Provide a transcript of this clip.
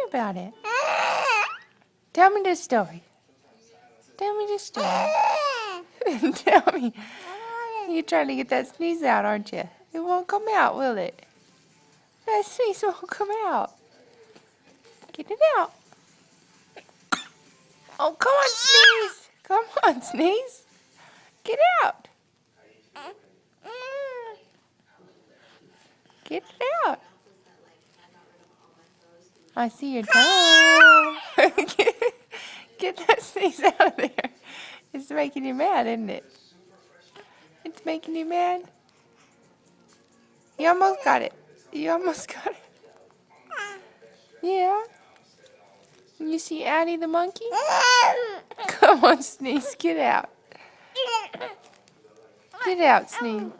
about it. Tell me the story. Tell me the story. Tell me. You're trying to get that sneeze out, aren't you? It won't come out, will it? That sneeze won't come out. Get it out. Oh, come on, sneeze. Come on, sneeze. Get out. Get it out. I see your tongue. Get that sneeze out of there. It's making you mad, isn't it? It's making you mad. You almost got it. You almost got it. Yeah. You see Addie the monkey? Come on, Sneeze. Get out. Get out, Sneeze.